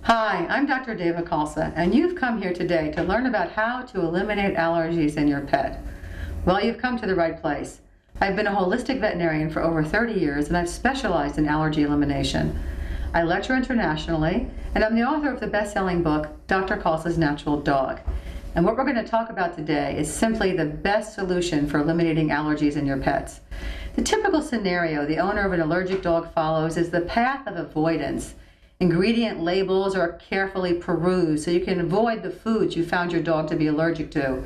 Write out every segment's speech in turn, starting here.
Hi, I'm Dr. Deva Khalsa, and you've come here today to learn about how to eliminate allergies in your pet. Well, you've come to the right place. I've been a holistic veterinarian for over 30 years, and I've specialized in allergy elimination. I lecture internationally, and I'm the author of the best-selling book, Dr. Khalsa's Natural Dog. And what we're going to talk about today is simply the best solution for eliminating allergies in your pets. The typical scenario the owner of an allergic dog follows is the path of avoidance. Ingredient labels are carefully perused so you can avoid the foods you found your dog to be allergic to.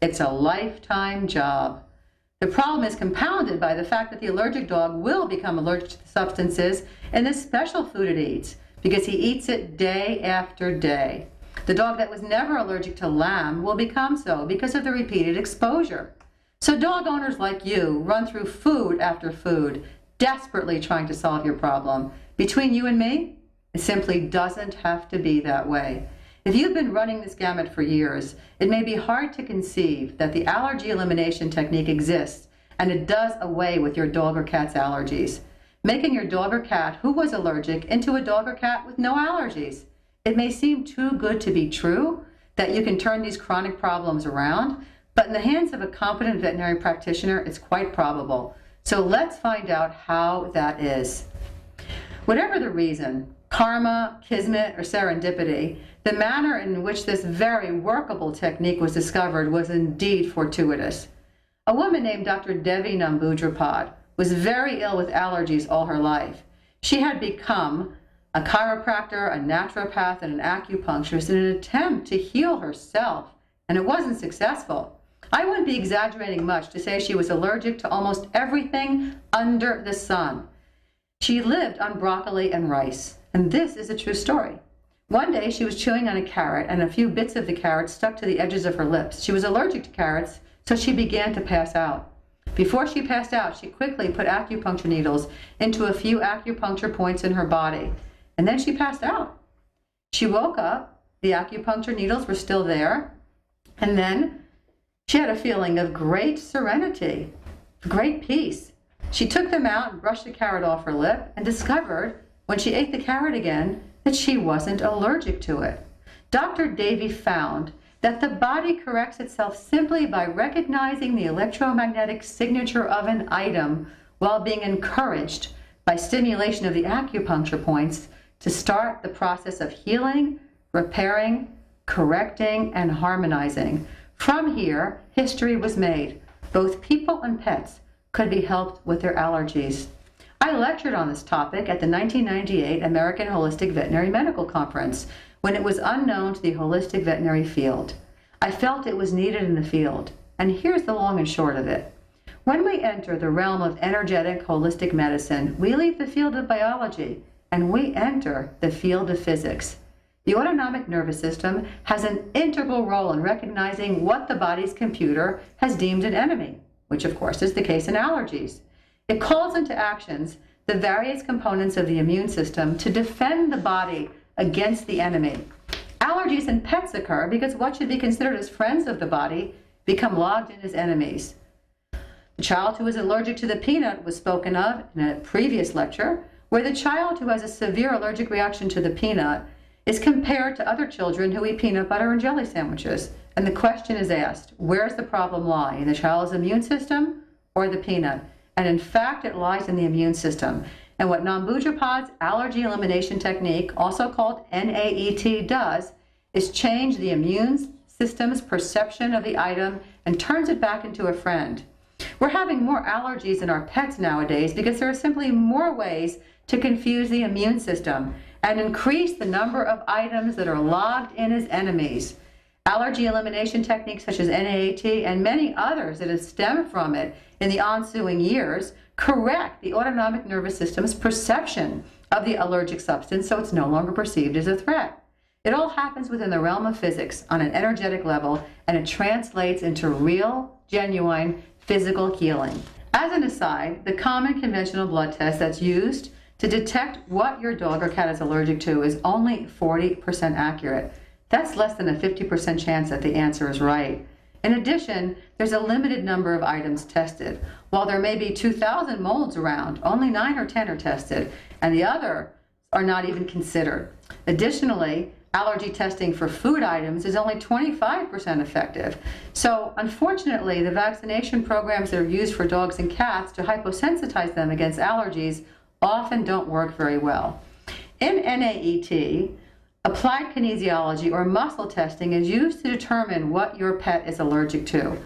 It's a lifetime job. The problem is compounded by the fact that the allergic dog will become allergic to the substances in the special food it eats because he eats it day after day. The dog that was never allergic to lamb will become so because of the repeated exposure. So dog owners like you run through food after food, desperately trying to solve your problem. Between you and me, it simply doesn't have to be that way. If you've been running this gamut for years, it may be hard to conceive that the allergy elimination technique exists and it does away with your dog or cat's allergies, making your dog or cat who was allergic into a dog or cat with no allergies. It may seem too good to be true that you can turn these chronic problems around, but in the hands of a competent veterinary practitioner, it's quite probable. So let's find out how that is. Whatever the reason, karma, kismet, or serendipity, the manner in which this very workable technique was discovered was indeed fortuitous. A woman named Dr. Devi Namboodrapad was very ill with allergies all her life. She had become a chiropractor, a naturopath, and an acupuncturist in an attempt to heal herself, and it wasn't successful. I wouldn't be exaggerating much to say she was allergic to almost everything under the sun. She lived on broccoli and rice. And this is a true story. One day she was chewing on a carrot and a few bits of the carrot stuck to the edges of her lips. She was allergic to carrots, so she began to pass out. Before she passed out, she quickly put acupuncture needles into a few acupuncture points in her body, and then she passed out. She woke up, the acupuncture needles were still there, and then she had a feeling of great serenity, great peace. She took them out and brushed the carrot off her lip and discovered when she ate the carrot again, that she wasn't allergic to it. Dr. Davy found that the body corrects itself simply by recognizing the electromagnetic signature of an item while being encouraged by stimulation of the acupuncture points to start the process of healing, repairing, correcting, and harmonizing. From here, history was made. Both people and pets could be helped with their allergies. I lectured on this topic at the 1998 American Holistic Veterinary Medical Conference when it was unknown to the holistic veterinary field. I felt it was needed in the field, and here's the long and short of it. When we enter the realm of energetic holistic medicine, we leave the field of biology and we enter the field of physics. The autonomic nervous system has an integral role in recognizing what the body's computer has deemed an enemy, which of course is the case in allergies. It calls into actions the various components of the immune system to defend the body against the enemy. Allergies in pets occur because what should be considered as friends of the body become logged in as enemies. The child who is allergic to the peanut was spoken of in a previous lecture, where the child who has a severe allergic reaction to the peanut is compared to other children who eat peanut butter and jelly sandwiches. And the question is asked, where does the problem lie, in the child's immune system or the peanut? And in fact, it lies in the immune system. And what Namboodrapad's allergy elimination technique, also called NAET, does is change the immune system's perception of the item and turns it back into a friend. We're having more allergies in our pets nowadays because there are simply more ways to confuse the immune system and increase the number of items that are logged in as enemies. Allergy elimination techniques such as NAAT and many others that have stemmed from it in the ensuing years correct the autonomic nervous system's perception of the allergic substance so it's no longer perceived as a threat. It all happens within the realm of physics on an energetic level, and it translates into real, genuine physical healing. As an aside, the common conventional blood test that's used to detect what your dog or cat is allergic to is only 40% accurate. That's less than a 50% chance that the answer is right. In addition, there's a limited number of items tested. While there may be 2,000 molds around, only 9 or 10 are tested, and the other are not even considered. Additionally, allergy testing for food items is only 25% effective. So unfortunately, the vaccination programs that are used for dogs and cats to hyposensitize them against allergies often don't work very well. In NAET, applied kinesiology or muscle testing is used to determine what your pet is allergic to.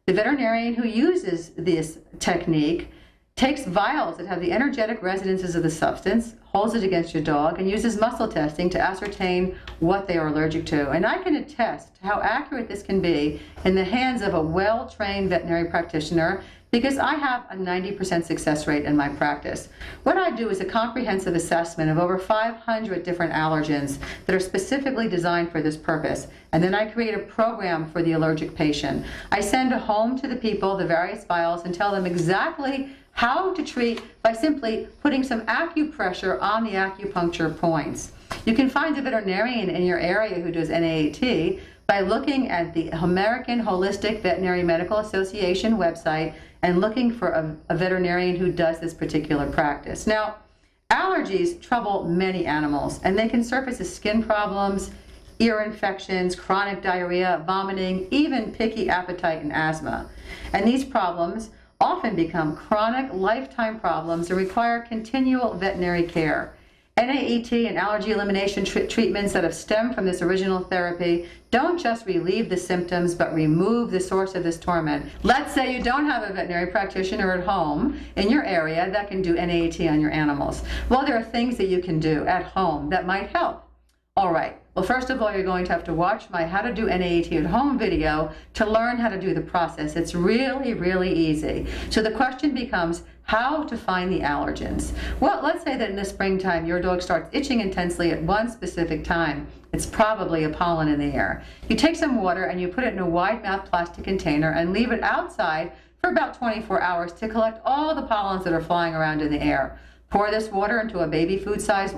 The veterinarian who uses this technique takes vials that have the energetic resonances of the substance, holds it against your dog, and uses muscle testing to ascertain what they are allergic to. And I can attest to how accurate this can be in the hands of a well-trained veterinary practitioner, because I have a 90% success rate in my practice. What I do is a comprehensive assessment of over 500 different allergens that are specifically designed for this purpose. And then I create a program for the allergic patient. I send home to the people the various vials and tell them exactly how to treat by simply putting some acupressure on the acupuncture points. You can find a veterinarian in your area who does NAAT by looking at the American Holistic Veterinary Medical Association website and looking for a veterinarian who does this particular practice. Now, allergies trouble many animals, and they can surface as skin problems, ear infections, chronic diarrhea, vomiting, even picky appetite and asthma. And these problems often become chronic, lifetime problems that require continual veterinary care. NAET and allergy elimination treatments that have stemmed from this original therapy don't just relieve the symptoms, but remove the source of this torment. Let's say you don't have a veterinary practitioner at home in your area that can do NAET on your animals. Well, there are things that you can do at home that might help. All right. Well, first of all, you're going to have to watch my How to Do NAET at Home video to learn how to do the process. It's really, really easy. So the question becomes how to find the allergens. Well, let's say that in the springtime, your dog starts itching intensely at one specific time. It's probably a pollen in the air. You take some water and you put it in a wide-mouth plastic container and leave it outside for about 24 hours to collect all the pollens that are flying around in the air. Pour this water into a baby food-sized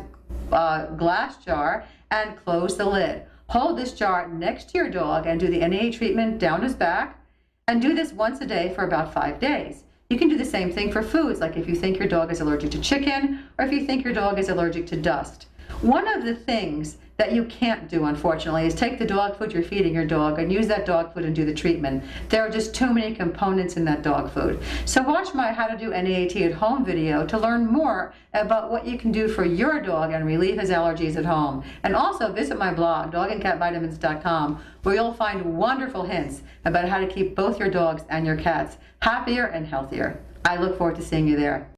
glass jar and close the lid. Hold this jar next to your dog and do the NAET treatment down his back, and do this once a day for about 5 days. You can do the same thing for foods, like if you think your dog is allergic to chicken, or if you think your dog is allergic to dust. One of the things that you can't do, unfortunately, is take the dog food you're feeding your dog and use that dog food and do the treatment. There are just too many components in that dog food. So watch my How to Do NAET at Home video to learn more about what you can do for your dog and relieve his allergies at home. And also visit my blog, dogandcatvitamins.com, where you'll find wonderful hints about how to keep both your dogs and your cats happier and healthier. I look forward to seeing you there.